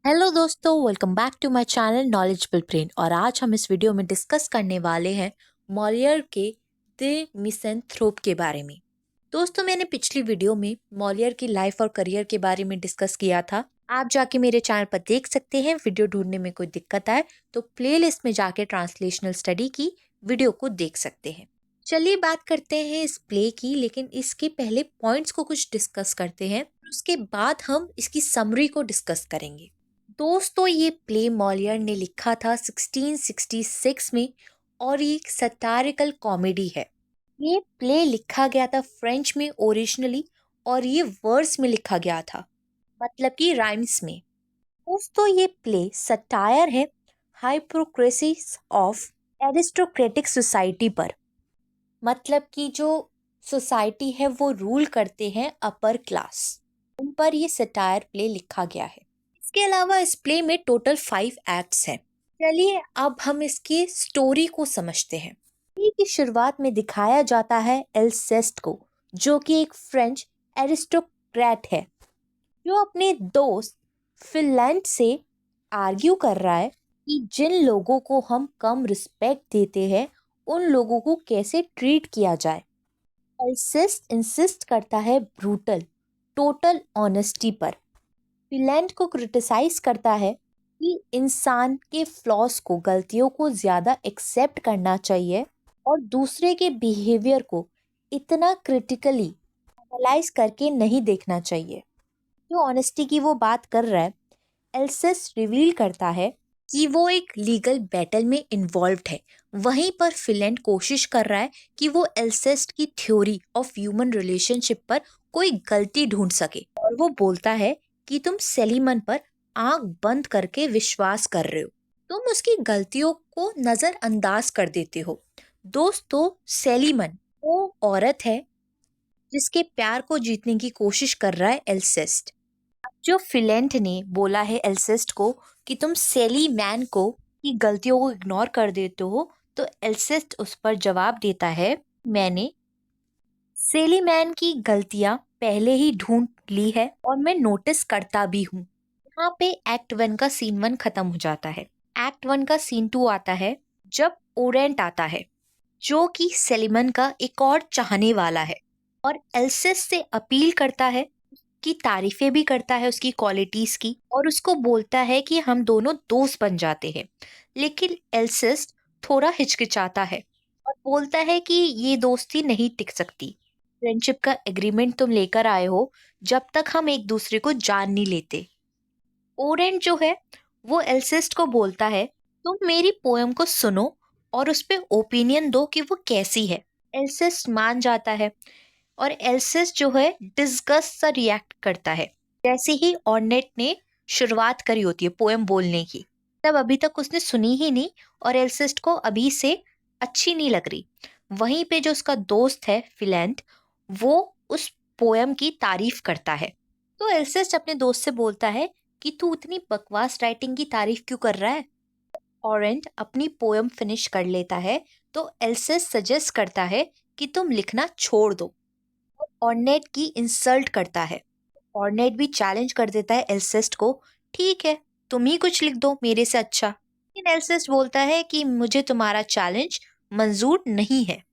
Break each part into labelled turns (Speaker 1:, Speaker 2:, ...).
Speaker 1: Hello दोस्तों, welcome back to my channel knowledgeable brain. और आज हम इस वीडियो में डिस्कस करने वाले हैं मॉलियर के द मिसेंथ्रोप के बारे में। दोस्तों, मैंने पिछली वीडियो में मॉलियर की लाइफ और करियर के बारे में डिस्कस किया था। आप जाके मेरे चैनल पर देख सकते हैं। वीडियो ढूंढने में कोई दिक्कत आए तो प्लेलिस्ट में जाके ट्रांसलेशनल स्टडी की वीडियो को देख सकते हैं। चलिए बात करते हैं इस प्ले की, लेकिन इसके पहले पॉइंट्स को कुछ डिस्कस करते हैं। उसके बाद हम इसकी समरी को डिस्कस करेंगे। दोस्तों, ये प्ले मॉलियर ने लिखा था 1666 में और ये एक सटारिकल कॉमेडी है। ये प्ले लिखा गया था फ्रेंच में ओरिजिनली और ये वर्स में लिखा गया था, मतलब कि राइम्स में। दोस्तों, ये प्ले सटायर है हाइपोक्रेसी ऑफ एरिस्टोक्रेटिक सोसाइटी पर, मतलब कि जो सोसाइटी है वो रूल करते हैं अपर क्लास, उन पर ये सटायर प्ले लिखा गया है। इसके अलावा इस प्ले में टोटल 5 एक्ट्स हैं। चलिए अब हम इसकी स्टोरी को समझते हैं। प्ले की शुरुआत में दिखाया जाता है एल्सेस्ट को, जो कि एक फ्रेंच एरिस्टोक्रेट है, जो अपने दोस्त फिनलैंड से आर्ग्यू कर रहा है कि जिन लोगों को हम कम रिस्पेक्ट देते हैं उन लोगों को कैसे ट्रीट किया जाए। एल्सेस्ट इंसिस्ट करता है ब्रूटल टोटल ऑनेस्टी पर। फिनलैंड को क्रिटिसाइज करता है कि इंसान के फ्लॉस को, गलतियों को ज़्यादा एक्सेप्ट करना चाहिए और दूसरे के बिहेवियर को इतना क्रिटिकली एनालाइज करके नहीं देखना चाहिए। जो ऑनेस्टी की वो बात कर रहा है, एल्सेस रिवील करता है कि वो एक लीगल बैटल में इन्वॉल्व्ड है। वहीं पर फिनलैंड कोशिश कर रहा है कि वो एल्सेस्ट की थ्योरी ऑफ ह्यूमन रिलेशनशिप पर कोई गलती ढूंढ सके, और वो बोलता है कि तुम सेलिमन पर आंख बंद करके विश्वास कर रहे हो, तुम उसकी गलतियों को नजरअंदाज कर देते हो। दोस्तों, सेलिमन वो औरत है जिसके प्यार को जीतने की कोशिश कर रहा है एल्सेस्ट। जो फिनलैंड ने बोला है एल्सेस्ट को कि तुम सेली मैन को की गलतियों को इग्नोर कर देते हो, तो एल्सेस्ट उस पर जवाब देता है, मैंने सेली मैन की गलतियां पहले ही ढूंढ ली है और मैं नोटिस करता भी हूँ। यहाँ पे एक्ट 1 का सीन 1 खत्म हो जाता है। एक्ट 1 का सीन 2 आता है जब ओरेंट आता है, जो कि सेलिमन का एक और चाहने वाला है और एल्सेस से अपील करता है, की तारीफें भी करता है उसकी क्वालिटीज की, और उसको बोलता है कि हम दोनों दोस्त बन जाते हैं। लेकिन एल्सेस थोड़ा हिचकिचाता है और बोलता है कि ये दोस्ती नहीं टिक सकती। फ्रेंडशिप का एग्रीमेंट तुम लेकर आए हो जब तक हम एक दूसरे को जान नहीं लेते। ओरेंट जो है वो एल्सेस्ट को बोलता है, तुम मेरी पोएम को सुनो और उस पर ओपिनियन दो कि वो कैसी है। एल्सेस्ट मान जाता है और एल्सेस जो है डिस्गस्ट सा रिएक्ट करता है। जैसे ही ऑर्नेट ने शुरुआत करी होती है पोएम बोलने की, तब अभी तक उसने सुनी ही नहीं और एल्सेस्ट को अभी से अच्छी नहीं लग रही। वहीं पे जो उसका दोस्त है फिलैंड, वो उस पोएम की तारीफ करता है। तो एल्सेस्ट अपने दोस्त से बोलता है कि तू इतनी बकवास राइटिंग की तारीफ क्यों कर रहा है। ऑरेंट अपनी पोएम फिनिश कर लेता है तो एल्सेस्ट सजेस्ट करता है कि तुम लिखना छोड़ दो। ऑर्नेट की इंसल्ट करता है। ऑर्नेट भी चैलेंज कर देता है एल्सेस्ट को, ठीक है तुम ही कुछ लिख दो मेरे से अच्छा। लेकिन एल्सेस्ट बोलता है कि मुझे तुम्हारा चैलेंज मंजूर नहीं है।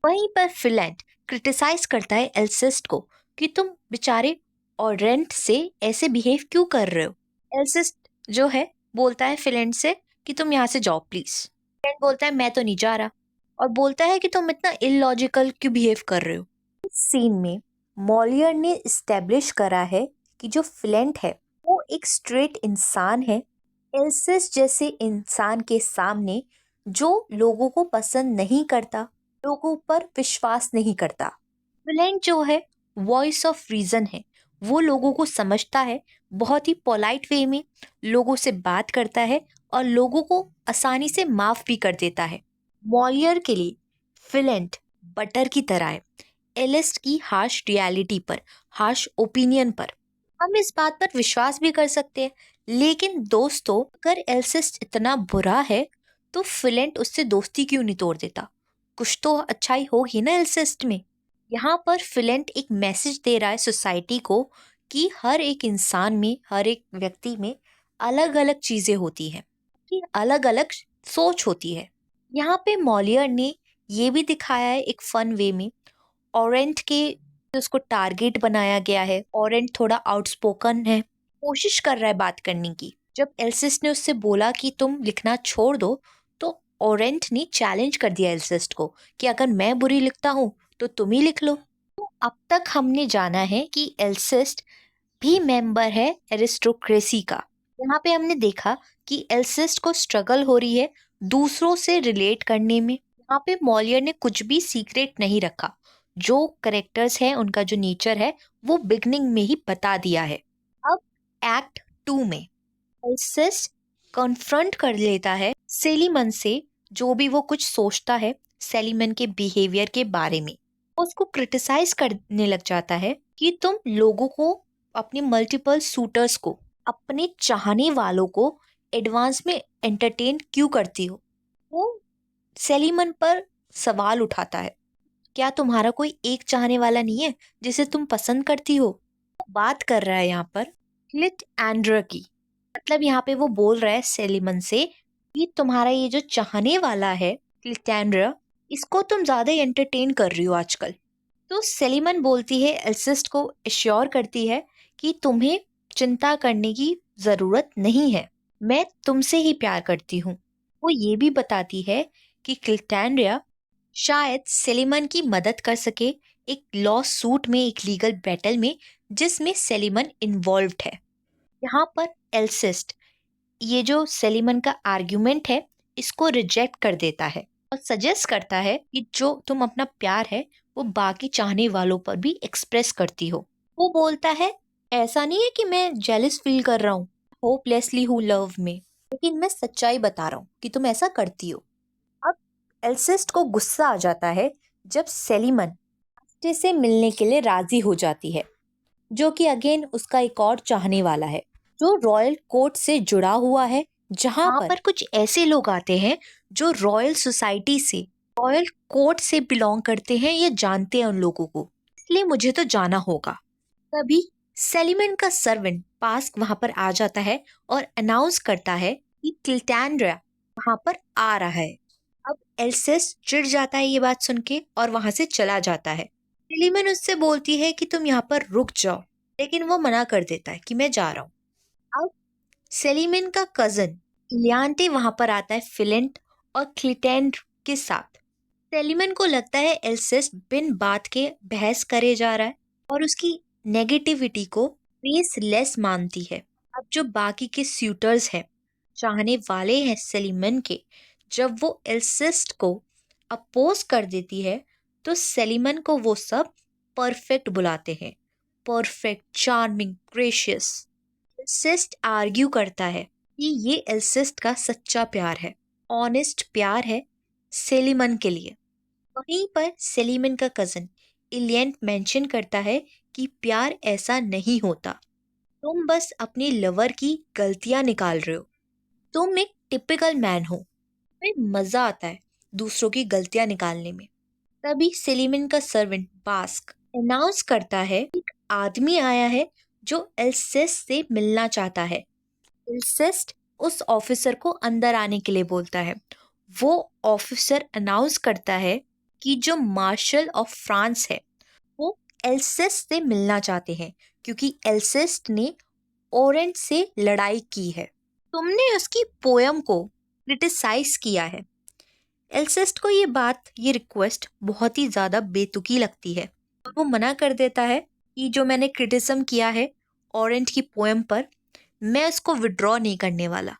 Speaker 1: वहीं पर फिनलैंड क्रिटिसाइज करता है एल्सेस्ट को कि तुम बेचारे ऑरेंट से ऐसे बिहेव क्यों कर रहे हो। एल्सेस्ट जो है बोलता है फिनलैंड से कि तुम यहाँ से जाओ प्लीज। फिनलैंड बोलता है मैं तो नहीं जा रहा, और बोलता है कि तुम इतना इलॉजिकल क्यों बिहेव कर रहे हो। सीन में मॉलियर ने इस्टेब्लिश करा है कि जो फिलेंट है वो एक स्ट्रेट इंसान है, एल्सेस जैसे इंसान के सामने जो लोगों को पसंद नहीं करता, लोगों पर विश्वास नहीं करता। फिलेंट जो है वॉइस ऑफ रीजन है, वो लोगों को समझता है, बहुत ही पोलाइट वे में लोगों से बात करता है और लोगों को आसानी से माफ भी कर देता है। मॉलियर के लिए फिलेंट बटर की तरह है, एलिस्ट की हार्श रियलिटी पर, हार्श ओपिनियन पर हम इस बात पर विश्वास भी कर सकते हैं। लेकिन दोस्तों, अगर एल्सिस्ट इतना बुरा है तो फिलेंट उससे दोस्ती क्यों नहीं तोड़ देता। कुछ तो अच्छाई होगी ना एल्सिस्ट में। यहाँ पर फिलेंट एक मैसेज दे रहा है सोसाइटी को कि हर एक इंसान में, हर एक व्यक्ति में अलग अलग चीजें होती हैं, कि अलग अलग सोच होती है। यहाँ पे मॉलियर ने ये भी दिखाया है एक फन वे में, ऑरेंट के उसको टारगेट बनाया गया है। ऑरेंट थोड़ा आउटस्पोकन है, कोशिश कर रहा है बात करने की। जब एल्सिस्ट ने उससे बोला कि तुम लिखना छोड़ दो, तो ऑरेंट ने चैलेंज कर दिया एल्सिस्ट को कि अगर मैं बुरी लिखता हूँ तो तुम ही लिख लो। तो अब तक हमने जाना है कि एल्सिस्ट भी मेंबर है एरिस्टोक्रेसी का। यहाँ पे हमने देखा कि एल्सिस्ट को स्ट्रगल हो रही है दूसरों से रिलेट करने में। यहाँ पे मॉलियर ने कुछ भी सीक्रेट नहीं रखा, जो करेक्टर्स हैं उनका जो नेचर है वो बिगनिंग में ही बता दिया है। अब एक्ट 2 में एल्सिस्ट कन्फ्रंट कर लेता है सेलिमन से, जो भी वो कुछ सोचता है सेलिमन के बिहेवियर के बारे में। उसको क्रिटिसाइज करने लग जाता है कि तुम लोगों को, अपने मल्टीपल सूटर्स को, अपने चाहने वालों को एडवांस में एंटरटेन क्यों करती हो। वो सेलिमन पर सवाल उठाता है, क्या तुम्हारा कोई एक चाहने वाला नहीं है जिसे तुम पसंद करती हो। बात कर रहा है यहाँ पर क्लिट एंड्रा की, मतलब यहाँ पे वो बोल रहा है सेलिमन से कि तुम्हारा ये जो चाहने वाला है क्लिटेंड्रा, इसको तुम ज्यादा एंटरटेन कर रही हो आजकल। तो सेलिमन बोलती है, एल्सिस्ट को एश्योर करती है कि तुम्हें चिंता करने की जरूरत नहीं है, मैं तुमसे ही प्यार करती हूँ। वो ये भी बताती है कि क्लिटेंड्रा शायद सेलिमन की मदद कर सके एक लॉ सूट में, एक लीगल बैटल में जिसमें सेलिमन इन्वॉल्व्ड है। यहाँ पर एल्सिस्ट ये जो सेलिमन का आर्ग्यूमेंट है इसको रिजेक्ट कर देता है और सजेस्ट करता है कि जो तुम अपना प्यार है वो बाकी चाहने वालों पर भी एक्सप्रेस करती हो। वो बोलता है, ऐसा नहीं है कि मैं जेलस फील कर रहा हूँ, होपलेसली हूँ लव में, लेकिन मैं सच्चाई बता रहा हूँ कि तुम ऐसा करती हो। अब एल्सिस्ट को गुस्सा आ जाता है जब सेलिमन रास्ते से मिलने के लिए राजी हो जाती है, जो कि अगेन उसका एक और चाहने वाला है जो रॉयल कोर्ट से जुड़ा हुआ है, जहाँ पर कुछ ऐसे लोग आते हैं जो रॉयल सोसाइटी से, रॉयल कोर्ट से बिलोंग करते हैं या जानते हैं उन लोगों को, इसलिए मुझे तो जाना होगा। तभी सेलिमन का सर्वेंट पास वहां पर आ जाता है और अनाउंस करता है कि क्लिटेंड्रा वहां पर आ रहा है। अब एल्सिस चिढ़ जाता है ये बात सुन के और वहां से चला जाता है। सेलिमन उससे बोलती है कि तुम यहाँ पर रुक जाओ, लेकिन वो मना कर देता है कि मैं जा रहा हूँ। अब सेलिमन का कजन लियांटे वहां पर आता है फिलेंट और क्लिटेंड के साथ। सेलिमन को लगता है एल्सिस बिन बात के बहस करे जा रहा है और उसकी नेगेटिविटी को बेसलेस मानती है। अब जो बाकी के सूटर्स हैं, चाहने वाले हैं सेलिमन के, जब वो एल्सिस्ट को अपोज कर देती है तो सेलिमन को वो सब परफेक्ट बुलाते हैं, परफेक्ट, चार्मिंग, ग्रेशियस। एल्सिस्ट आर्ग्यू करता है कि ये एल्सिस्ट का सच्चा प्यार है, ऑनेस्ट प्यार है सेलिमन के लिए। वहीं पर सेलिमन का कजन इलियंट मेंशन करता है कि प्यार ऐसा नहीं होता, तुम बस अपने लवर की गलतियां निकाल रहे हो, तुम एक टिपिकल मैन हो, तुम्हें मजा आता है दूसरों की गलतियां निकालने में। तभी सेलिमन का सर्वेंट बास्क अनाउंस करता है एक आदमी आया है जो एल्सेस्ट से मिलना चाहता है। एल्सेस्ट उस ऑफिसर को अंदर आने के लिए बोलता है। वो ऑफिसर अनाउंस करता है कि जो मार्शल ऑफ फ्रांस है वो एल्सेस्ट से मिलना चाहते हैं, क्योंकि एल्सेस्ट ने ओरेंट से लड़ाई की है, तुमने उसकी पोयम को क्रिटिसाइज किया है। एल्सेस्ट को ये बात, ये रिक्वेस्ट बहुत ही ज़्यादा बेतुकी लगती है और वो मना कर देता है कि जो मैंने क्रिटिसिज्म किया है ऑरेंट की पोएम पर, मैं उसको विड्रॉ नहीं करने वाला।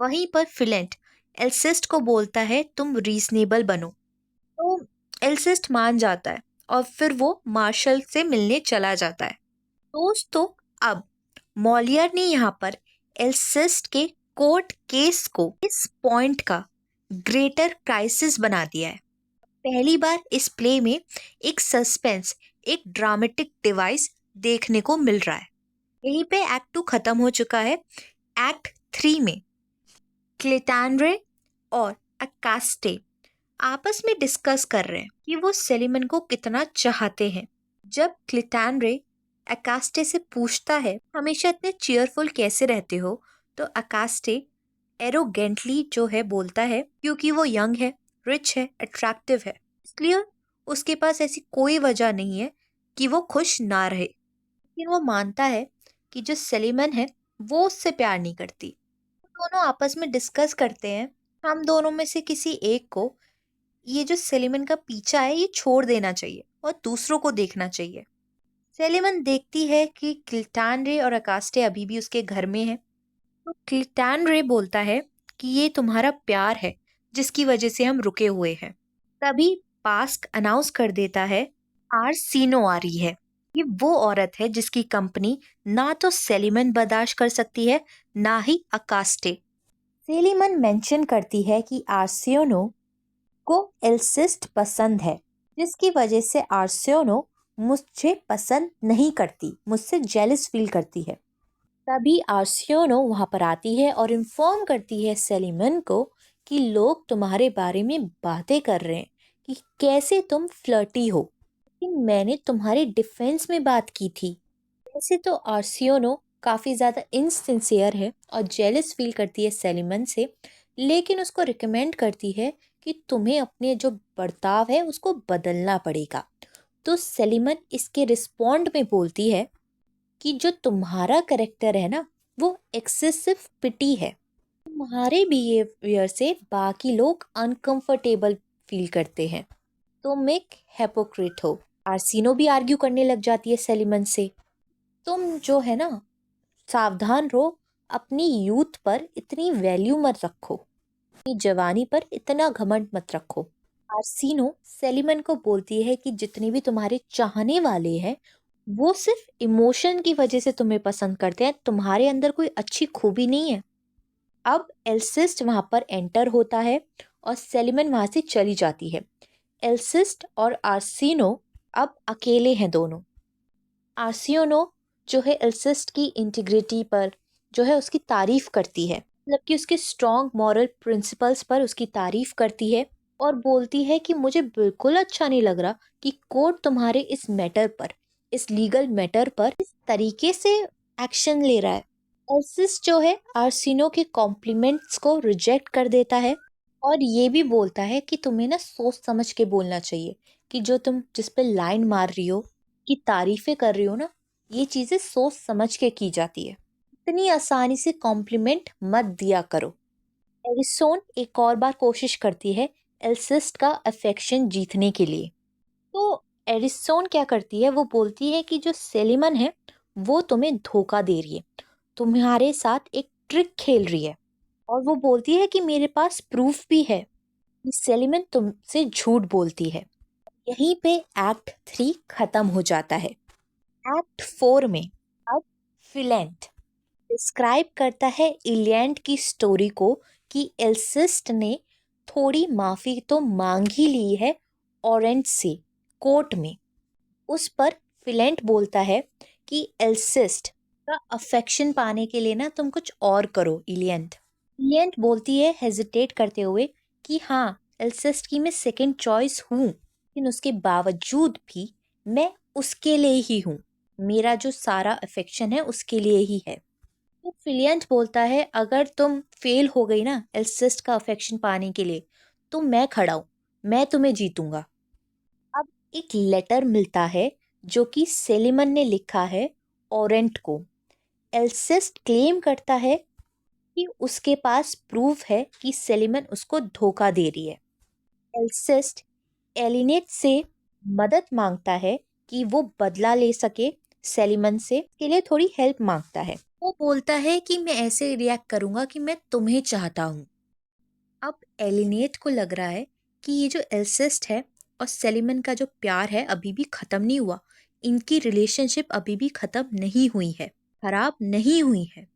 Speaker 1: वहीं पर फिलेंट एल्सेस्ट को बोलता है तुम रीजनेबल बनो, तो एल्सेस्ट मान जाता है और फिर वो मार्शल से मिलने चला जाता है। दोस्तों, अब मॉलियर ने यहाँ पर एल्सेस्ट के कोर्ट केस को इस पॉइंट का ग्रेटर क्राइसिस बना दिया है। पहली बार इस प्ले में एक सस्पेंस, एक ड्रामेटिक डिवाइस देखने को मिल रहा है। यहीं पे एक्ट 2 खत्म हो चुका है। एक्ट 3 में क्लिटेंड्रे और अकास्टे आपस में डिस्कस कर रहे हैं कि वो सेलिमन को कितना चाहते हैं। जब क्लिटेंड्रे अकास्टे से पूछता है हमेशा इतने चीयरफुल कैसे रहते हो, तो अकास्टे एरोगेंटली जो है बोलता है क्योंकि वो यंग है, रिच है, अट्रैक्टिव है, इसलिए उसके पास ऐसी कोई वजह नहीं है कि वो खुश ना रहे। लेकिन वो मानता है कि जो सेलिमन है वो उससे प्यार नहीं करती। दोनों आपस में डिस्कस करते हैं हम दोनों में से किसी एक को ये जो सेलिमन का पीछा है ये छोड़ देना चाहिए और दूसरों को देखना चाहिए। सेलिमन देखती है कि क्लिटानरे और अकास्टे अभी भी उसके घर में है। तो क्लिटानरे बोलता है कि ये तुम्हारा प्यार है जिसकी वजह से हम रुके हुए हैं। तभी पास्क अनाउंस कर देता है आर्सिनो आ रही है। ये वो औरत है जिसकी कंपनी ना तो सेलिमन बर्दाश्त कर सकती है ना ही अकास्टे। सेलिमन मेंशन करती है कि आर्सिनो को एल्सिस्ट पसंद है जिसकी वजह से आर्सिनो मुझे पसंद नहीं करती, मुझसे जेलस फील करती है। तभी आर्सिनो वहां पर आती है और इन्फॉर्म करती है सेलिमन को कि लोग तुम्हारे बारे में बातें कर रहे हैं कि कैसे तुम फ्लर्टी हो, लेकिन मैंने तुम्हारे डिफेंस में बात की थी। वैसे तो आर्सिनो काफ़ी ज़्यादा इनसिंसियर है और जेलस फील करती है सेलिमन से, लेकिन उसको रिकमेंड करती है कि तुम्हें अपने जो बर्ताव है उसको बदलना पड़ेगा। तो सेलिमन इसके रिस्पॉन्ड में बोलती है कि जो तुम्हारा करेक्टर है ना वो एक्सेसिव पिटी है। तुम्हारे बिहेवियर से बाकी लोग अनकंफर्टेबल फील करते हैं। तुम एक हेपोक्रिट हो। आर्सिनो भी आर्ग्यू करने लग जाती है सेलिमन से, तुम जो है ना सावधान रहो, अपनी यूथ पर इतनी वैल्यू मत रखो, अपनी जवानी पर इतना घमंड मत रखो। आर्सिनो सेलिमन को बोलती है कि जितने भी तुम्हारे चाहने वाले हैं वो सिर्फ इमोशन की वजह से तुम्हें पसंद करते हैं, तुम्हारे अंदर कोई अच्छी खूबी नहीं है। अब एल्सिस्ट वहां पर एंटर होता है और सेलिमन वहां से चली जाती है। एल्सिस्ट और आर्सिनो अब अकेले हैं दोनों। आर्सिनो जो है एल्सिस्ट की इंटीग्रिटी पर जो है उसकी तारीफ करती है, मतलब कि उसके स्ट्रॉन्ग मॉरल प्रिंसिपल्स पर उसकी तारीफ करती है और बोलती है कि मुझे बिल्कुल अच्छा नहीं लग रहा कि कोर्ट तुम्हारे इस मैटर पर, इस लीगल मैटर पर इस तरीके से एक्शन ले रहा है। एल्सिस जो है आर्सिनो के कॉम्प्लीमेंट्स को रिजेक्ट कर देता है और ये भी बोलता है कि तुम्हें ना सोच समझ के बोलना चाहिए कि जो तुम जिस पे लाइन मार रही हो, की तारीफें कर रही हो ना, ये चीजें सोच समझ के की जाती है। इतनी आसानी से कॉम्प्लीमेंट मत दिया करो। एरिसोन एक और बार कोशिश करती है एल्सिस्ट का अफेक्शन जीतने के लिए। तो एरिसोन क्या करती है, वो बोलती है कि जो सेलिमन है वो तुम्हें धोखा दे रही है, तुम्हारे साथ एक ट्रिक खेल रही है। और वो बोलती है कि मेरे पास प्रूफ भी है कि सेलिमन तुमसे झूठ बोलती है। यहीं पे एक्ट 3 खत्म हो जाता है। एक्ट 4 में अब फिलेंट डिस्क्राइब करता है इलियड की स्टोरी को कि एल्सिस्ट ने थोड़ी माफी तो मांग ही ली है ऑरेंज से कोर्ट में। उस पर फिलेंट बोलता है कि एल्सिस्ट का अफेक्शन पाने के लिए ना तुम कुछ और करो इलियड। इलियड बोलती है हेजिटेट करते हुए कि हाँ एल्सिस्ट की मैं सेकंड चॉइस हूँ, लेकिन उसके बावजूद भी मैं उसके लिए ही हूँ, मेरा जो सारा अफेक्शन है उसके लिए ही है। तो फिलियंट बोलता है अगर तुम फेल हो गई ना एल्सिस्ट का अफेक्शन पाने के लिए तो मैं खड़ा हूं, मैं तुम्हें जीतूंगा। अब एक लेटर मिलता है जो कि सेलिमन ने लिखा है ओरेंट को। एल्सिस्ट क्लेम करता है कि उसके पास प्रूफ है कि सेलिमन उसको धोखा दे रही है। एल्सिस्ट एलिनेट से मदद मांगता है कि वो बदला ले सके सेलिमन से, के लिए थोड़ी हेल्प मांगता है। वो बोलता है कि मैं ऐसे रिएक्ट करूंगा कि मैं तुम्हें चाहता हूँ। अब एलिनेट को लग रहा है कि ये जो एल्सिस्ट है और सेलिमन का जो प्यार है अभी भी खत्म नहीं हुआ, इनकी रिलेशनशिप अभी भी खत्म नहीं हुई है, खराब नहीं हुई है।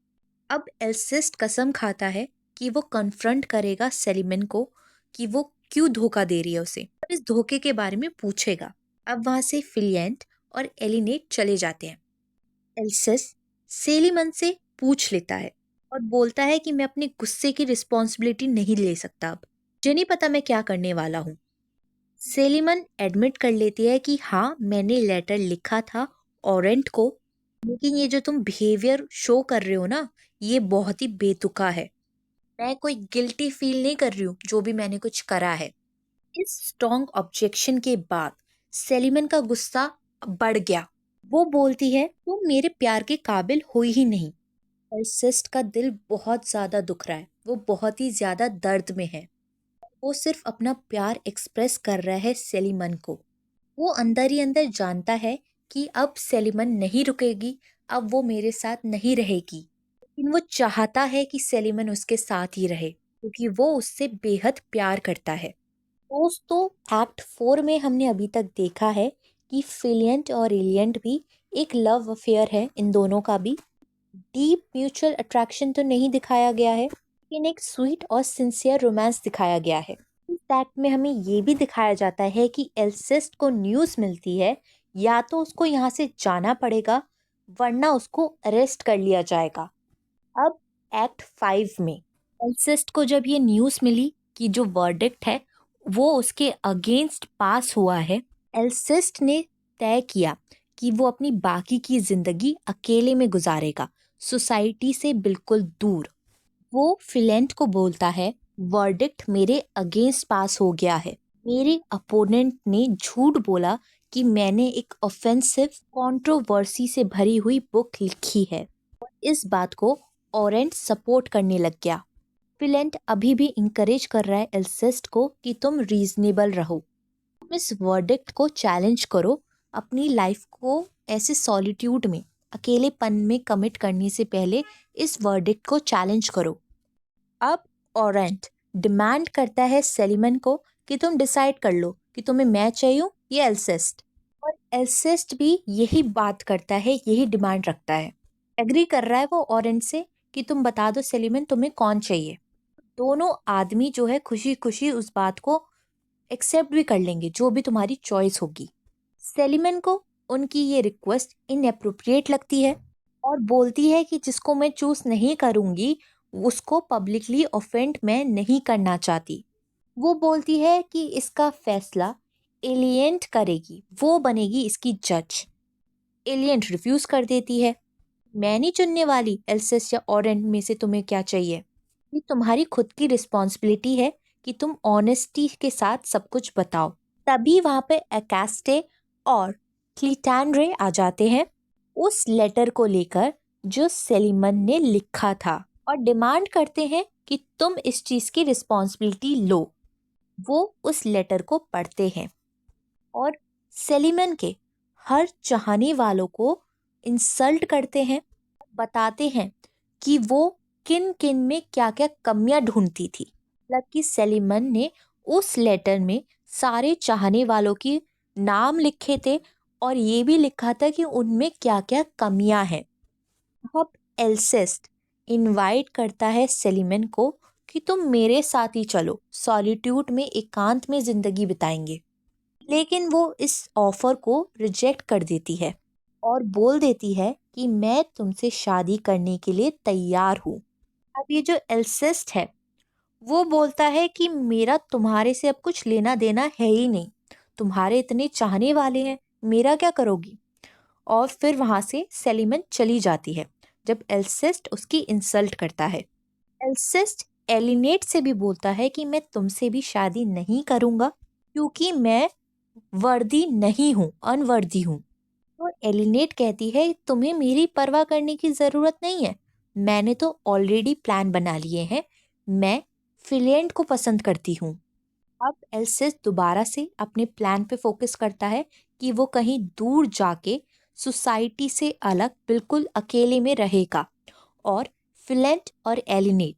Speaker 1: अब एल्सिस्ट कसम खाता है कि वो कन्फ्रंट करेगा सेलिमन को कि वो क्यों धोखा दे रही है उसे और इस धोखे के बारे में पूछेगा। अब वहां से फिलियंट और एलिनेट चले जाते हैं। एल्सिस सेलिमन से पूछ लेता है और बोलता है कि मैं अपने गुस्से की रिस्पॉन्सिबिलिटी नहीं ले सकता, अब मुझे नहीं पता मैं क्या करने वाला हूँ। सेलिमन एडमिट कर लेती है कि हाँ मैंने लेटर लिखा था ऑरेंट को, लेकिन ये जो तुम बिहेवियर शो कर रहे हो ना ये बहुत ही बेतुका है। मैं कोई गिल्टी फील नहीं कर रही हूँ जो भी मैंने कुछ करा है। इस स्ट्रॉन्ग ऑब्जेक्शन के बाद सेलिमन का गुस्सा बढ़ गया। वो बोलती है तुम मेरे प्यार के काबिल हो ही नहीं। एल्सेस्ट का दिल बहुत ज्यादा दुख रहा है, वो बहुत ही ज्यादा दर्द में है। वो सिर्फ अपना प्यार एक्सप्रेस कर रहा है सेलिमन को। वो अंदर ही अंदर जानता है कि अब सेलिमन नहीं रुकेगी, अब वो मेरे साथ नहीं रहेगी। लेकिन वो चाहता है कि सेलिमन उसके साथ ही रहे क्योंकि वो उससे बेहद प्यार करता है। दोस्तों, एक्ट 4 में हमने अभी तक देखा है कि फिलियंट और इलियंट भी एक लव अफेयर है। इन दोनों का भी डीप म्यूचुअल अट्रैक्शन तो नहीं दिखाया गया है, लेकिन एक स्वीट और सिंसियर रोमांस दिखाया गया है। इस एक्ट में हमें ये भी दिखाया जाता है कि एल्सेस्ट को न्यूज़ मिलती है या तो उसको यहाँ से जाना पड़ेगा वरना उसको अरेस्ट कर लिया जाएगा। अब एक्ट 5 में एल्सेस्ट को जब ये न्यूज़ मिली कि जो वर्डिक्ट है वो उसके अगेंस्ट पास हुआ है, एल्सेस्ट ने तय किया कि वो अपनी बाकी की जिंदगी अकेले में गुजारेगा, सोसाइटी से बिल्कुल दूर। वो फिलेंट को बोलता है वर्डिक्ट मेरे अगेंस्ट पास हो गया है। मेरे अपोनेंट ने झूठ बोला कि मैंने एक ऑफेंसिव कंट्रोवर्सी से भरी हुई बुक लिखी है। इस बात को ऑरेंट सपोर्ट करने लग गया। फिलेंट अभी भी इंकरेज कर रहा है एल्सेस्ट को कि तुम रीजनेबल रहो, तुम इस वर्डिक्ट को चैलेंज करो, अपनी लाइफ को ऐसे सॉलिट्यूड में अकेलेपन में कमिट करने से पहले इस वर्डिक्ट को चैलेंज करो। अब ऑरेंट डिमांड करता है सेलिमन को कि तुम डिसाइड कर लो कि तुम्हें मैं चाहिए या एल्सेस्ट। और एल्सेस्ट भी यही बात करता है, यही डिमांड रखता है। एग्री कर रहा है वो ऑरेंट से कि तुम बता दो सेलिमन तुम्हें कौन चाहिए। दोनों आदमी जो है खुशी खुशी उस बात को एक्सेप्ट भी कर लेंगे जो भी तुम्हारी चॉइस होगी। सेलिमन को उनकी ये रिक्वेस्ट इनअप्रोप्रिएट लगती है और बोलती है कि जिसको मैं चूज नहीं करूंगी उसको पब्लिकली ऑफेंड मैं नहीं करना चाहती। वो बोलती है कि इसका फैसला एलियंट करेगी, वो बनेगी इसकी जज। एलियंट रिफ्यूज कर देती है। मैं नहीं चुनने वाली एल्सेस या ऑरेंट में से तुम्हें क्या चाहिए, ये तुम्हारी खुद की रिस्पॉन्सिबिलिटी है कि तुम ऑनेस्टी के साथ सब कुछ बताओ। तभी वहां पे एकास्टे और क्लिटैंड्रे आ जाते हैं उस लेटर को लेकर जो सेलिमन ने लिखा था और डिमांड करते हैं कि तुम इस चीज की रिस्पॉन्सिबिलिटी लो। वो उस लेटर को पढ़ते हैं और सेलिमन के हर चाहने वालों को इंसल्ट करते हैं, बताते हैं कि वो किन किन में क्या क्या कमियां ढूंढती थी। मतलब कि सेलिमन ने उस लेटर में सारे चाहने वालों की नाम लिखे थे और ये भी लिखा था कि उनमें क्या क्या कमियां हैं। अब एल्सेस्ट इनवाइट करता है सेलिमन को कि तुम मेरे साथ ही चलो, सॉलिट्यूड में एकांत में जिंदगी बिताएंगे। लेकिन वो इस ऑफर को रिजेक्ट कर देती है और बोल देती है कि मैं तुमसे शादी करने के लिए तैयार हूँ। अब ये जो एल्सेस्ट है वो बोलता है कि मेरा तुम्हारे से अब कुछ लेना देना है ही नहीं, तुम्हारे इतने चाहने वाले हैं, मेरा क्या करोगी। और फिर वहां से सेलिमन चली जाती है जब एल्सेस्ट उसकी इंसल्ट करता है। एल्सेस्ट एलिनेट से भी बोलता है कि मैं तुमसे भी शादी नहीं करूंगा क्योंकि मैं वर्दी नहीं हूँ, अनवर्दी हूँ। तो एलिनेट कहती है तुम्हें मेरी परवाह करने की ज़रूरत नहीं है, मैंने तो ऑलरेडी प्लान बना लिए हैं, मैं फिलियंट को पसंद करती हूँ। अब एल्सिस दोबारा से अपने प्लान पे फोकस करता है कि वो कहीं दूर जाके सोसाइटी से अलग बिल्कुल अकेले में रहेगा और फिलेंट और एलिनेट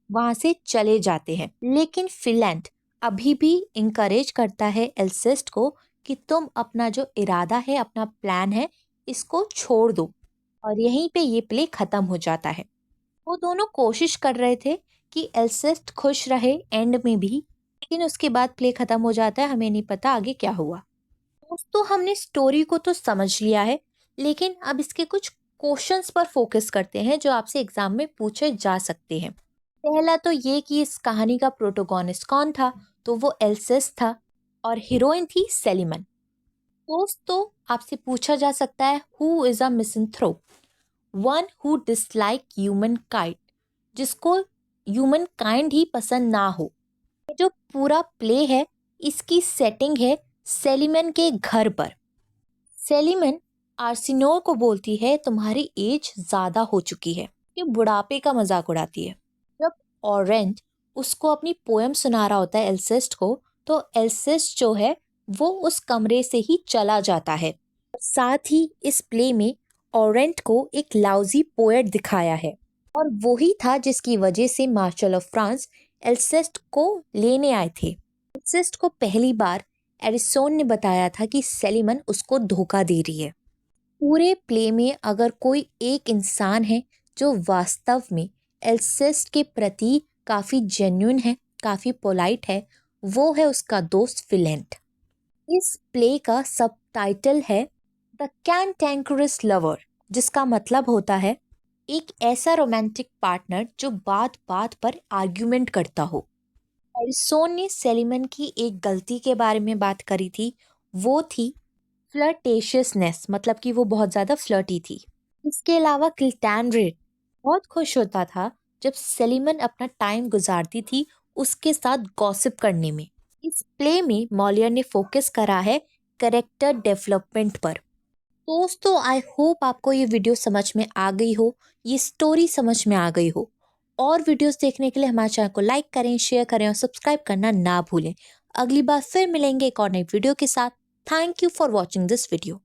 Speaker 1: वहां से चले जाते हैं। लेकिन फिलेंट अभी भी इंकरेज करता है एल्सेस्ट को कि तुम अपना जो इरादा है, अपना प्लान है, इसको छोड़ दो। और यहीं पे ये प्ले खत्म हो जाता है। वो दोनों कोशिश कर रहे थे कि एल्सेस्ट खुश रहे एंड में भी, लेकिन उसके बाद प्ले खत्म हो जाता है, हमें नहीं पता आगे क्या हुआ। दोस्तों, हमने स्टोरी को तो समझ लिया है, लेकिन अब इसके कुछ क्वेश्चंस पर फोकस करते हैं जो आपसे एग्जाम में पूछे जा सकते हैं। पहला तो ये कि इस कहानी का प्रोटोगोनिस्ट कौन था, तो वो एल्सेस था और हीरोइन थी सेलिमन। दोस्तों, आपसे पूछा जा सकता है who is a misanthrope. One who dislike human kind, जिसको ह्यूमन काइंड ही पसंद ना हो। ये जो पूरा प्ले है इसकी सेटिंग है सेलिमन के घर पर। सेलिमन आर्सिनोर को बोलती है तुम्हारी एज ज़्यादा हो चुकी है, ये बुढ़ापे का मजाक उड़ाती है। जब ऑरेंज उसको अपनी पोएम सुना रहा होता है एल्सेस्ट को, तो एल्सेस्ट जो है वो उस कमरे से ही चला जाता है। साथ ही इस प्ले में ऑरेंट को एक लाउजी पोएट दिखाया है और वही था जिसकी वजह से मार्शल ऑफ फ्रांस एल्सेस्ट को लेने आए थे। एल्सेस्ट को पहली बार एरिसोन ने बताया था कि सेलिमन उसको धोखा दे रही है। पूरे प्ले में अगर कोई एक इंसान है जो वास्तव में एल्सेस्ट के प्रति काफ़ी जेन्युइन है, काफ़ी पोलाइट है, वो है उसका दोस्त फिलेंट। इस प्ले का सबटाइटल है द कैंटेंकरस लवर, जिसका मतलब होता है एक ऐसा रोमांटिक पार्टनर जो बात बात पर आर्ग्यूमेंट करता हो। एरिसोन ने सेलिमन की एक गलती के बारे में बात करी थी, वो थी फ्लर्टेशियसनेस, मतलब कि वो बहुत ज़्यादा फ्लर्टी थी। इसके अलावा क्लिटैंड्रेट बहुत खुश होता था जब सेलिमन अपना टाइम गुजारती थी उसके साथ गॉसिप करने में। इस प्ले में मॉलियर ने फोकस करा है कैरेक्टर डेवलपमेंट पर। दोस्तों, आई होप आपको ये वीडियो समझ में आ गई हो, ये स्टोरी समझ में आ गई हो। और वीडियोस देखने के लिए हमारे चैनल को लाइक करें, शेयर करें और सब्सक्राइब करना ना भूलें। अगली बार फिर मिलेंगे एक और नई वीडियो के साथ। Thank you for watching this video.